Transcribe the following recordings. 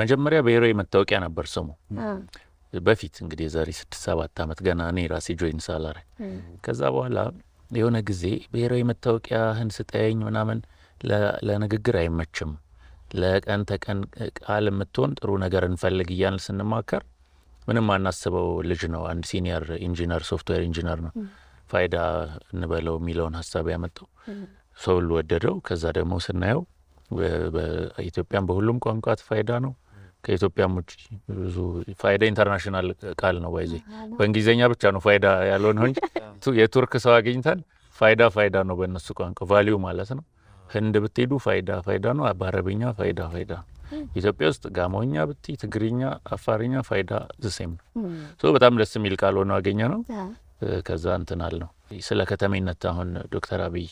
መጀመሪያ ብሔራዊ መታወቂያ ነበር ስሙ በፊት እንግዲህ ዛሬ 6-7 ዓመት ገና እኔ ራሴ ጆይን ሳላረግ ከዛ በኋላ የሆነ ጊዜ ብሔራዊ መታወቂያህን ስጠኝ ምናምን ለንግግር አይመችም ለቀን ተቀን ቃል የምትሆን ጥሩ ነገር እንፈልግ እያልን ስንማከር ምንም አናስበው ልጅ ነው አንድ ሲኒየር ኢንጂነር ሶፍትዌር ኢንጂነር ነው ፋይዳ እንበለው የሚለውን ሀሳብ ያመጣው ሰው ወደደው ከዛ ደግሞ ስናየው በኢትዮጵያም በሁሉም ቋንቋ ፋይዳ ነው ከኢትዮጵያም ውጭ ብዙ ፋይዳ ኢንተርናሽናል ቃል ነው ባይዜ በእንግሊዘኛ ብቻ ነው ፋይዳ ያለው ነው እንጂ የቱርክ ሰው አግኝታል ፋይዳ ነው በእነሱ ቋንቋ ቫልዩ ማለት ነው ህንድ ብትሄዱ ፋይዳ ነው በአረብኛ ፋይዳ ኢትዮጵያ ውስጥ ጋሞኛ ብቲ ትግሪኛ አፋርኛ ፋይዳ ዘሴም ነው ሶ በጣም ደስ የሚል ቃል ሆኖ አገኘ ነው ከዛ እንትናል ነው ስለ ከተሜነት አሁን ዶክተር አብይ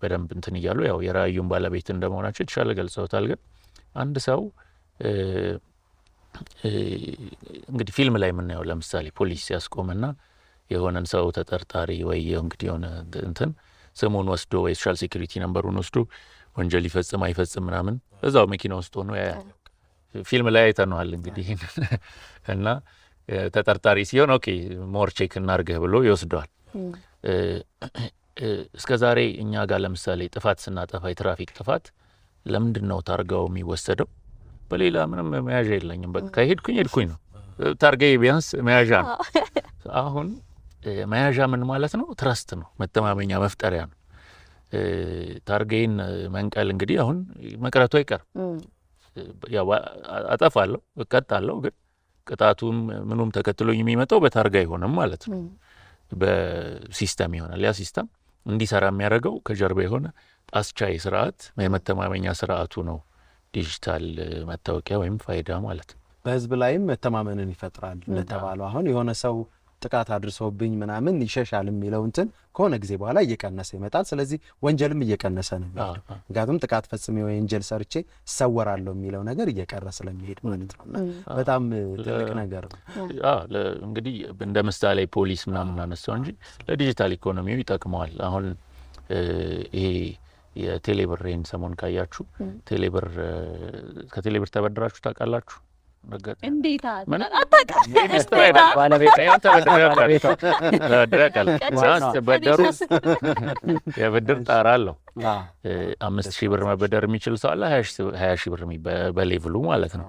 በደንብ እንትን እያሉ ያው የራዩን ባለቤት እንደመሆናቸው የተሻለ ገልጸውታል ግን አንድ ሰው እንግዲህ ፊልም ላይ የምናየው ለምሳሌ ፖሊስ ያስቆምና የሆነን ሰው ተጠርጣሪ ወይ እንግዲህ የሆነ እንትን ስሙን ወስዶ ወይ ሶሻል ሴኩሪቲ ነምበሩን ወስዶ ወንጀል ይፈጽም አይፈጽም ምናምን እዛው መኪና ውስጥ ሆኖ ያያል ፊልም ላይ አይተነዋል እንግዲህ እና ተጠርጣሪ ሲሆን ኦኬ ሞር ቼክ እናርገህ ብሎ ይወስደዋል እስከዛሬ እኛ ጋር ለምሳሌ ጥፋት ስናጠፋ የትራፊክ ጥፋት ለምንድነው ታርጋው የሚወሰደው በሌላ ምንም መያዣ የለኝም በቃ ሄድኩኝ ነው ታርጋዬ ቢያንስ መያዣ ነው አሁን መያዣ ምን ማለት ነው ትረስት ነው መተማመኛ መፍጠሪያ ነው ታርጋዬን መንቀል እንግዲህ አሁን መቅረቱ አይቀርም ያው አጠፋለሁ እቀጣለሁ ግን ቅጣቱም ምኑም ተከትሎኝ የሚመጣው በታርጋ ይሆንም ማለት ነው በሲስተም ይሆናል ያ ሲስተም እንዲሰራ የሚያደርገው ከጀርባ የሆነ አስቻይ ስርዓት የመተማመኛ ስርዓቱ ነው ዲጂታል መታወቂያ ወይም ፋይዳ ማለት ነው በህዝብ ላይም መተማመንን ይፈጥራል ለተባለው አሁን የሆነ ሰው ጥቃት አድርሶብኝ ምናምን ይሸሻል የሚለው እንትን ከሆነ ጊዜ በኋላ እየቀነሰ ይመጣል ስለዚህ ወንጀልም እየቀነሰ ነው ምክንያቱም ጥቃት ፈጽሜ ወንጀል ሰርቼ ሰወራለሁ የሚለው ነገር እየቀረ ስለሚሄድ ማለት ነው በጣም ትልቅ ነገር ነው እንግዲህ እንደ ምሳሌ ፖሊስ ምናምን አነሳው እንጂ ለዲጂታል ኢኮኖሚው ይጠቅመዋል አሁን ይሄ የቴሌብርን ሰሞን ካያችሁ ከቴሌብር ተበድራችሁ ታውቃላችሁ እንዴታ በደሩ የብድር ጣራ አለው 5,000 ብር መበደር የሚችል ሰው አለ 20,000 ብር በሌቭሉ ማለት ነው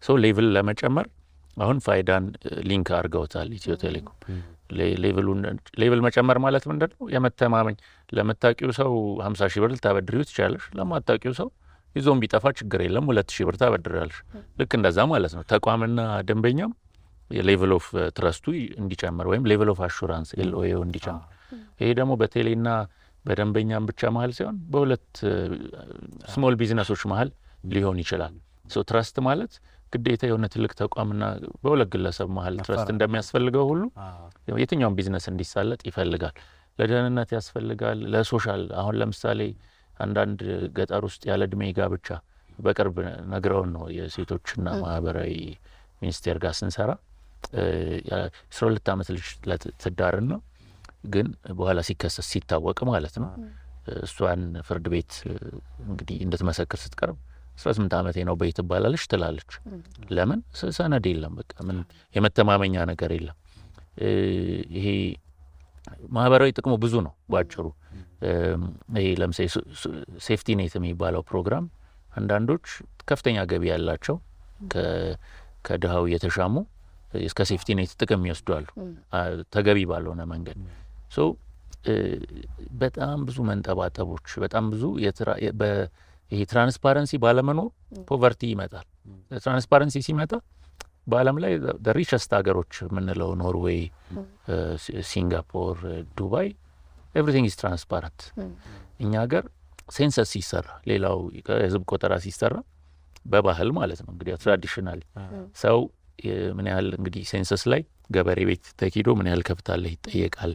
ሶ ሌቭል ለመጨመር አሁን ፋይዳን ሊንክ አድርገውታል ኢትዮ ቴሌኮም ሌቭል መጨመር ማለት ምንድነው የመተማመኝ ለመታቂው ሰው 50,000 ብር ልታበድሪው ትችላለሽ ለማታቂው ሰው ይዞም ቢጠፋ ችግር የለም 2,000 ብር ታበድራለሽ ልክ እንደዛ ማለት ነው ተቋምና ደንበኛም የሌቭል ኦፍ ትረስቱ እንዲጨምር ወይም ሌቭል ኦፍ አሹራንስ ኤልኦኤው እንዲጨምር ይሄ ደግሞ በቴሌና በደንበኛም ብቻ መሃል ሳይሆን በሁለት ስሞል ቢዝነሶች መሃል ሊሆን ይችላል ሶ ትረስት ማለት ግዴታ የሆነ ትልቅ ተቋምና በሁለት ግለሰብ መሃል ትረስት እንደሚያስፈልገው ሁሉ የትኛውም ቢዝነስ እንዲሳለጥ ይፈልጋል ለደህንነት ያስፈልጋል ለሶሻል አሁን ለምሳሌ አንዳንድ ገጠር ውስጥ ያለ እድሜ ጋብቻ በቅርብ ነግረውን ነው የሴቶችና ማህበራዊ ሚኒስቴር ጋር ስንሰራ 12 ዓመት ልጅ ለትዳርና ግን በኋላ ሲከሰስ ሲታወቅ ማለት ነው እሷን ፍርድ ቤት እንግዲህ እንድትመሰክር ስትቀርብ 18 ዓመቴ ነው በይት ባላለች ትላለች ለምን ሰነድ የለም በቃ ምን የመተማመኛ ነገር የለም ይሄ ማህበራዊ ጥቅሙ ብዙ ነው ባጭሩ ይሄ ለምሳሌ ሴፍቲ ኔት የሚባለው ፕሮግራም አንዳንዶች ከፍተኛ ገቢ ያላቸው ከድሃው የተሻሙ እስከ ሴፍቲ ኔት ጥቅም ይወስዳሉ ተገቢ ባልሆነ መንገድ ሶ በጣም ብዙ መንጠባጠቦች በጣም ብዙ ይሄ ትራንስፓረንሲ ባለመኖር ፖቨርቲ ይመጣል ትራንስፓረንሲ ሲመጣ በአለም ላይ ሪቸስት ሀገሮች የምንለው ኖርዌይ ሲንጋፖር ዱባይ ኤቭሪቲንግ ኢዝ ትራንስፓረንት እኛ ሀገር ሴንሰስ ሲሰራ ሌላው የህዝብ ቆጠራ ሲሰራ በባህል ማለት ነው እንግዲህ ትራዲሽናል ሰው ምን ያህል እንግዲህ ሴንሰስ ላይ ገበሬ ቤት ተኪዶ ምን ያህል ከብታለህ ይጠየቃል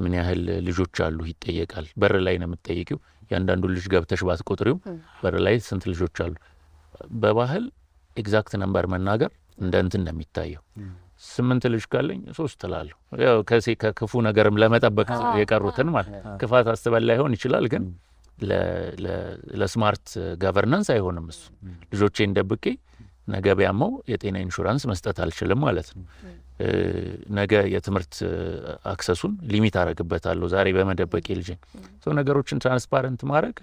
ምን ያህል ልጆች አሉ ይጠየቃል በር ላይ ነው የምትጠይቂው ያንዳንዱ ልጅ ገብተሽ ባትቆጥሪው በር ላይ ስንት ልጆች አሉ በባህል ኤግዛክት ነምበር መናገር እንደ እንትን ነው የሚታየው 8 ልጅ ካለኝ 3 ትላለሁ ያው ከክፉ ነገርም ለመጠበቅ የቀሩትን ማለት ክፋት አስተበላ ይሆን ይችላል ግን ለስማርት ገቨርናንስ አይሆንም እሱ። ልጆቼን ደብቄ ነገ ቢያመው የጤና ኢንሹራንስ መስጠት አልችልም ማለት ነው። ነገ የትምህርት አክሰሱን ሊሚት አደርግበታለሁ ዛሬ በመደበቄ ልጄን። ነገሮችን ትራንስፓረንት ማድረግ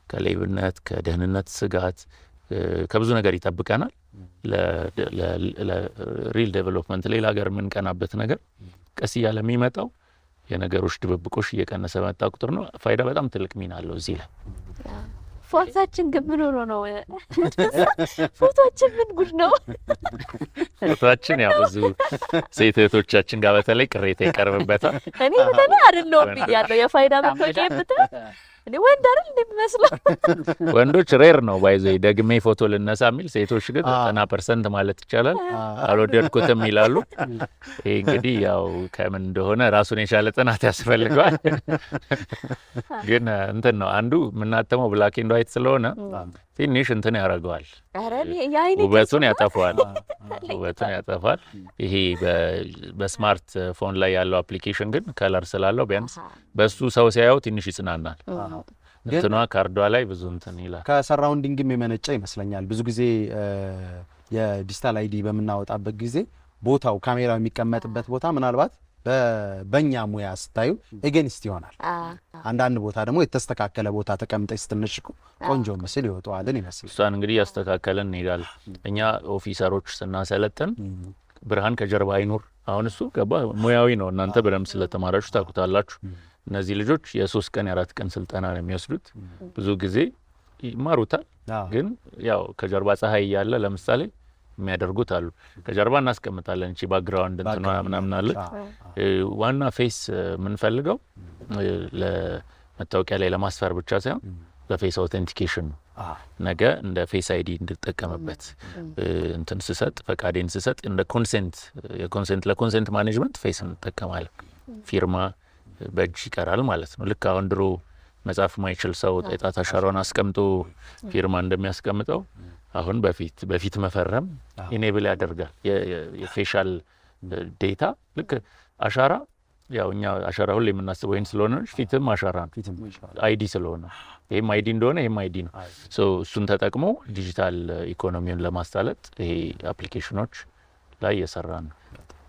ከሌብነት ከደህንነት ስጋት ከብዙ ነገር ይጠብቀናል። ለሪል ዴቨሎፕመንት ሌላ ሀገር የምንቀናበት ነገር ቀስ እያለ የሚመጣው የነገሮች ድብብቆሽ እየቀነሰ መጣ ቁጥር ነው። ፋይዳ በጣም ትልቅ ሚና አለው እዚህ ላይ። ፎቶአችን ግን ምን ሆኖ ነው? ፎቶአችን ምን ጉድ ነው? ፎቶአችን ያው ብዙ ሴት እህቶቻችን ጋር በተለይ ቅሬታ ይቀርብበታል። እኔ በተለይ አይደለሁም ብያለሁ የፋይዳ መታወቂያ ብትል እኔ ወንድ አይደል እንደሚመስለው። ወንዶች ሬር ነው ባይዘ ደግሜ ፎቶ ልነሳ የሚል፣ ሴቶች ግን 90% ማለት ይቻላል አልወደድኩትም ይላሉ። ይሄ እንግዲህ ያው ከምን እንደሆነ ራሱን የቻለ ጥናት ያስፈልገዋል። ግን እንትን ነው አንዱ የምናተመው ብላክ ኤንድ ዋይት ስለሆነ ትንሽ እንትን ያደርገዋል፣ ውበቱን ያጠፋዋል። ይሄ በስማርት ፎን ላይ ያለው አፕሊኬሽን ግን ከለር ስላለው ቢያንስ በሱ ሰው ሲያየው ትንሽ ይጽናናል። እንትኗ ካርዷ ላይ ብዙ እንትን ይላል። ከሰራውንዲንግም የመነጨ ይመስለኛል። ብዙ ጊዜ የዲጂታል አይዲ በምናወጣበት ጊዜ ቦታው ካሜራው የሚቀመጥበት ቦታ ምናልባት በእኛ ሙያ ስታዩ ኤጌንስት ይሆናል። አንዳንድ ቦታ ደግሞ የተስተካከለ ቦታ ተቀምጠሽ ስትነሽቁ ቆንጆ ምስል ይወጣዋልን ይመስል እሷን እንግዲህ ያስተካከለን እንሄዳለን። እኛ ኦፊሰሮች ስናሰለጥን ብርሃን ከጀርባ አይኑር። አሁን እሱ ገባ ሙያዊ ነው። እናንተ በደንብ ስለተማራችሁ ታውቁታላችሁ። እነዚህ ልጆች የ3 ቀን የ4 ቀን ስልጠና ነው የሚወስዱት። ብዙ ጊዜ ይማሩታል፣ ግን ያው ከጀርባ ፀሐይ እያለ ለምሳሌ የሚያደርጉት አሉ። ከጀርባ እናስቀምጣለን እቺ ባክግራውንድ እንትና ምናምን አለ። ዋና ፌስ የምንፈልገው ለመታወቂያ ላይ ለማስፈር ብቻ ሳይሆን ለፌስ አውተንቲኬሽን ነው። ነገ እንደ ፌስ አይዲ እንድጠቀምበት እንትን ስሰጥ ፈቃዴን ስሰጥ እንደ ኮንሴንት ለኮንሴንት ማኔጅመንት ፌስ እንጠቀማለን። ፊርማ በእጅ ይቀራል ማለት ነው። ልክ አሁን ድሮ መጻፍ ማይችል ሰው ጣት አሻራውን አስቀምጦ ፊርማ እንደሚያስቀምጠው አሁን በፊት መፈረም ኢኔብል ያደርጋል። የፌሻል ዴታ ልክ አሻራ ያው እኛ አሻራ ሁሌ የምናስበው ይሄን ስለሆነ ፊትም አሻራ ነው፣ አይዲ ስለሆነ ይሄም አይዲ እንደሆነ ይሄም አይዲ ነው። እሱን ተጠቅሞ ዲጂታል ኢኮኖሚውን ለማሳለጥ ይሄ አፕሊኬሽኖች ላይ እየሰራ ነው።